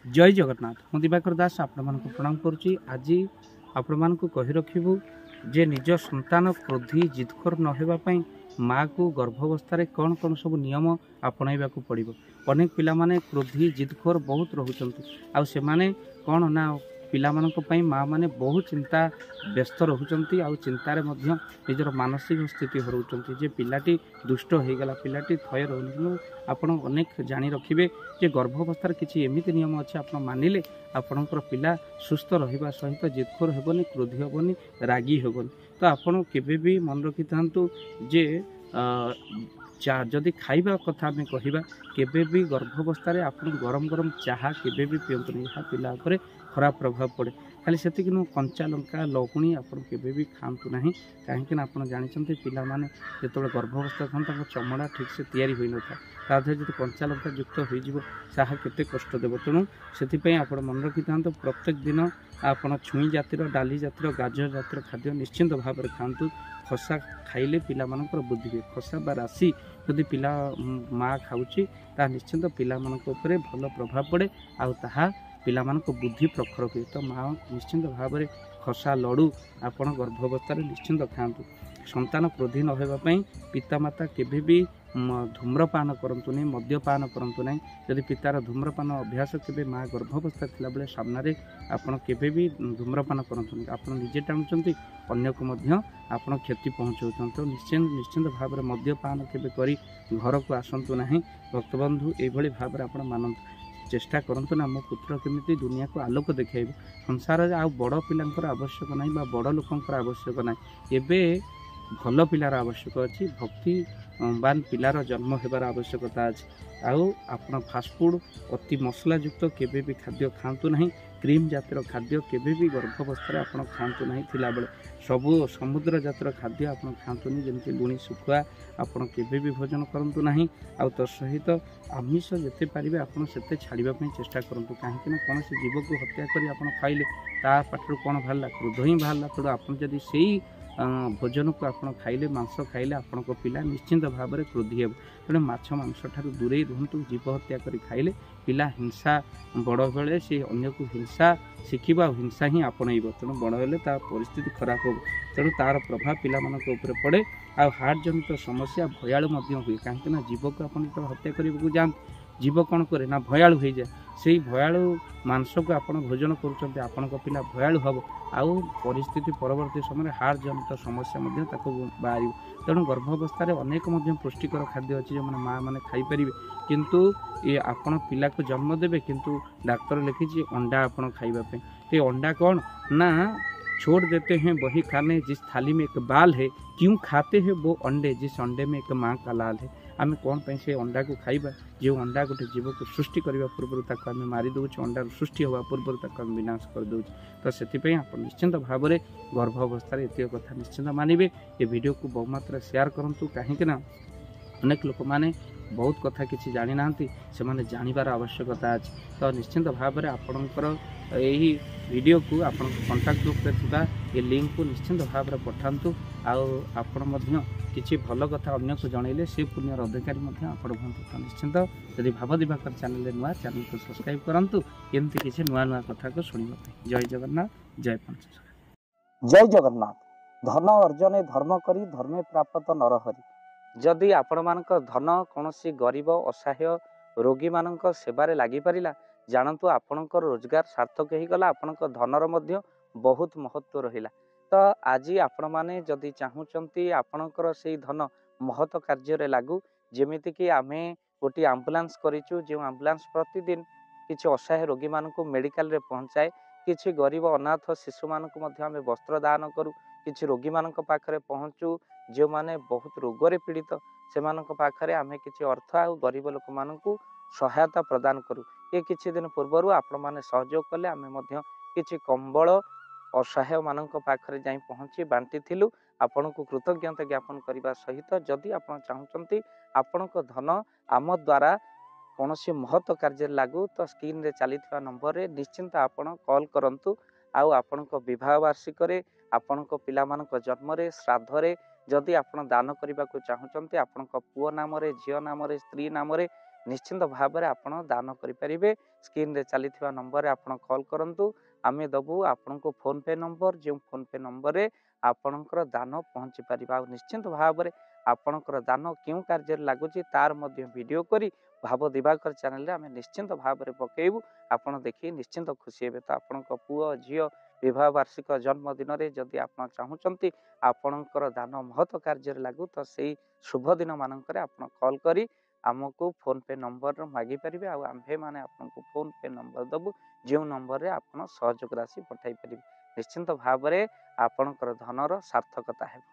जय जगन्नाथ मु दिवाकर दास आपण मानक प्रणाम करुच्ची। आज आपण मानक कहि रखिबु जे निज संतान क्रोधी जिदखोर न हेबापई माँ को गर्भावस्था कौन कौन सब नियम आपणाइबा पड़ो। अनेक पिला माने क्रोधी जिदखोर बहुत रोचंती आ से माने कौन ना पिला माँ माने बहुत चिंता व्यस्त रोचंती आ चिंतार निजर मानसिक स्थिति हरउचंती जे पिलाटी दुष्ट हो गला पिलाटी थय रोनु। आपण अनेक जानी रखिबे जे गर्भावस्था किसी एमती नियम अच्छे आप मानिले आपणकर पिला सुस्थ रहिबा सहित जिदखोर हेबनी क्रोधी हेबनी रागी हेबनी। तो आपण केबे भी मन रखि थांतु जे जदि खाइबा कथा आम कहवा केबे भी गर्भावस्था आप गरम गरम चाहा केबे भी पियंतु नहीं पिला उपरे खराब प्रभाव पड़े। खाली से कंचा लंका लहुणी आप भी खातु ना कहीं आप जानते पिला माने जो गर्भावस्था था चमड़ा ठीक से तैयारी हो ना जो कंचा लंका युक्त हो केते कष्ट देव। तेणु से आप मन रखि था प्रत्येक दिन आप छुई जातिर डाली जातिर गाजर जातिर खाद्य निश्चिंत भाव में खातु। खसा खाइले पिला मानकर बुद्धि हुए खसा बा राशि जदि पिला माँ खाऊँची ता निश्चिंत पिला मानक उपरे भल प्रभाव पड़े आ पिला मानक बुद्धि प्रखर हुए। तो माँ निश्चिंत भाव में खसा लड़ू आपण गर्भावस्था निश्चिंत खातु। संतान क्रोधी न होगापी पितामाता केबे भी धूम्रपान करतु नहीं मद्यपान करतु नहीं। जदि पितार धूम्रपान अभ्यास केबे माँ गर्भावस्था थिला बेले सामने आपड़ केबे भी धूम्रपान करतु नहीं आप निजे टाणुंट अन्य को आपण क्षति पहुँचाऊँ। तो निश्चिंत भाव में मद्यपान केबे करी घर को आसतु ना। भक्तबंधु ये भाव में आप मानतु चेष्टा करतु ना मो पुत्र केमिति दुनिया को आलोक देखा संसार आ बड़ पिलांकर आवश्यक ना बड़ लोकंकर आवश्यक ना एबे भल पिलार आवश्यक अच्छी भक्तिवान पिलार जन्म होबार आवश्यकता अच्छी। आपण फास्टफुड अति मसलायुक्त केबे भी खाद्य खातु ना क्रीम जातिर खाद्य केबे भी गर्भावस्था आप खातु ना बेले सबू समुद्र जातिर खाद्य आप खातुनि जमी लुणी शुखुआ आपड़ केबे भी भोजन करतु ना। आ तो सहित आमिष जिते पारे आपड़ से छाड़ापी चेष्टा करूँ कहीं कौन से जीव को हत्या कर खाइले ता पाटर कौन बाहर क्रोध ही बाहर। तेणु आपड़ी से भोजन को आप खाइले मांस खाइले आपण पिला निश्चिंत भाव में क्रोधी हे। तेणु माछ मांस ठार दूरे रुहतु जीव हत्या कर खाइले पिला हिंसा बड़ बेले से अन्य को हिंसा शिखा हिंसा ही आपणब। तेणु बड़ हेले परिस्थिति खराब हो। तेणु तार प्रभाव पिला ऊपर पड़े आ हार्ट जनित समस्या भयालु हुए कहीं जीव को आप हत्या करने जाते जीव कौन करे ना भयालु हो जाए से भयालु मांस को आप भोजन करुँच आपण पिला भयालु हम आउ परिस्थिति परवर्ती समय हार्ट जनित समस्या बाहर। तेणु गर्भावस्था अनेक पुष्टिकर खाद्य अच्छी जो माँ मैंने खाईपर किंतु ये आपण पिला को जन्म देवे किंतु डाक्तर लिखी अंडा आप खाइबापी। तो अंडा कौन ना छोड़ देते हैं वही खाने जिस थाली में एक बाल है क्यों खाते हैं वो अंडे जिस अंडे में एक माँ का लाल है। आम कौन पे से अंडा को खाइबा जो अंडा गोटे जीव को सृष्टि करने पूर्व आम मारी दौर अंडार सृष्टि होगा पूर्व विनाश कर दौर। तो से आप निश्चिंत भाव में गर्भावस्था ये कथा निश्चिंत मानवे। ये वीडियो को बहु मात्रा शेयर करूँ कहीं अनेक लोक मैंने बहुत कथा किसी जानी ना से माने जानिबार आवश्यकता अच्छी। तो निश्चिंत भाव में आपणकर यही वीडियो को आप कंटाक्ट ग्रुप रे थिबा ये लिंक को निश्चिंत भाव में पठातु आपण किसी भल कथा अन्य को जनइले से पुण्यर अधिकारी आपण हूँ। तो निश्चिंत यदि भाव दिवाकर चैनल नुआ चैनल को सब्सक्राइब करूँ एमती किसी नुआ नुआ कथा को शुणा। जय जगन्नाथ जय पंच जय जगन्नाथ। धन अर्जने धर्म करी धर्मे प्राप्त नरहरि। जदि आपण मानक धन कौन गरीब असहाय रोगी मानक सेवारे लगी पारिला जानतु आपणकर रोजगार सार्थक हो गला आपणक धनर मध्य बहुत महत्व रहिला। तो आज आपण माने जदि चाहूचंती आपणकर से धन महत कार्य लागू जेमिति कि आमे गोटे आम्बुलांस करिचु जो आम्बुलांस प्रतिदिन किछि असहाय रोगी मानक मेडिकल रे पहुंचाए किछि गरीब अनाथ शिशु मानक मध्य आमे वस्त्र दान करू किछि रोगी मानक पाखरे पहुंचू जो माने बहुत रोगरे पीड़ित से पाखरे आमे किछि अर्थ आ गरीब लोक मानकू सहायता प्रदान करूँ। ये किछि दिन पूर्व आपण माने सहयोग कले आमे मध्य किछि कंबल असहाय मानक पाखरे जाई पहुँची बांटी थिलु। आपण को कृतज्ञता ज्ञापन करने सहित जदि आपण चाहूचंती आपणक धन आम द्वारा कौन महत्व कार्य लागू तो स्क्रीन रे चली नंबर रे निश्चिंत आपण कॉल करंतु। आपणक विवाह वार्षिक आपणक पिला मानक जन्म रे श्राद्ध रे जदि आपण दान करने को चाहूचंती आपणक पुओ नाम रे झियो नाम रे स्त्री नाम रे ନିଶ୍ଚିନ୍ତ ଭାବରେ ଆପଣ ଦାନ କରିପାରିବେ। ସ୍କ୍ରିନ୍ରେ ଚାଲିଥିବା ନମ୍ବରରେ ଆପଣ କଲ୍ କରନ୍ତୁ, ଆମେ ଦେବୁ ଆପଣଙ୍କୁ ଫୋନ୍ପେ ନମ୍ବର, ଯେଉଁ ଫୋନ୍ପେ ନମ୍ବରରେ ଆପଣଙ୍କର ଦାନ ପହଞ୍ଚି ପାରିବ। ଆଉ ନିଶ୍ଚିନ୍ତ ଭାବରେ ଆପଣଙ୍କର ଦାନ କେଉଁ କାର୍ଯ୍ୟରେ ଲାଗୁଛି ତାର ମଧ୍ୟ ଭିଡ଼ିଓ କରି ଭାବ ଦିବାକର ଚ୍ୟାନେଲରେ ଆମେ ନିଶ୍ଚିନ୍ତ ଭାବରେ ପକାଇବୁ। ଆପଣ ଦେଖି ନିଶ୍ଚିନ୍ତ ଖୁସି ହେବେ। ତ ଆପଣଙ୍କ ପୁଅ ଝିଅ ବିବାହ ବାର୍ଷିକ ଜନ୍ମଦିନରେ ଯଦି ଆପଣ ଚାହୁଁଛନ୍ତି ଆପଣଙ୍କର ଦାନ ମହତ କାର୍ଯ୍ୟରେ ଲାଗୁ, ତ ସେଇ ଶୁଭ ଦିନ ମାନଙ୍କରେ ଆପଣ କଲ୍ କରି ଆମକୁ ଫୋନ୍ପେ ନମ୍ବର ମାଗିପାରିବେ। ଆଉ ଆମ୍ଭେମାନେ ଆପଣଙ୍କୁ ଫୋନ୍ପେ ନମ୍ବର ଦେବୁ, ଯେଉଁ ନମ୍ବରରେ ଆପଣ ସହଯୋଗ ରାଶି ପଠାଇ ପାରିବେ। ନିଶ୍ଚିନ୍ତ ଭାବରେ ଆପଣଙ୍କର ଧନର ସାର୍ଥକତା ହେବ।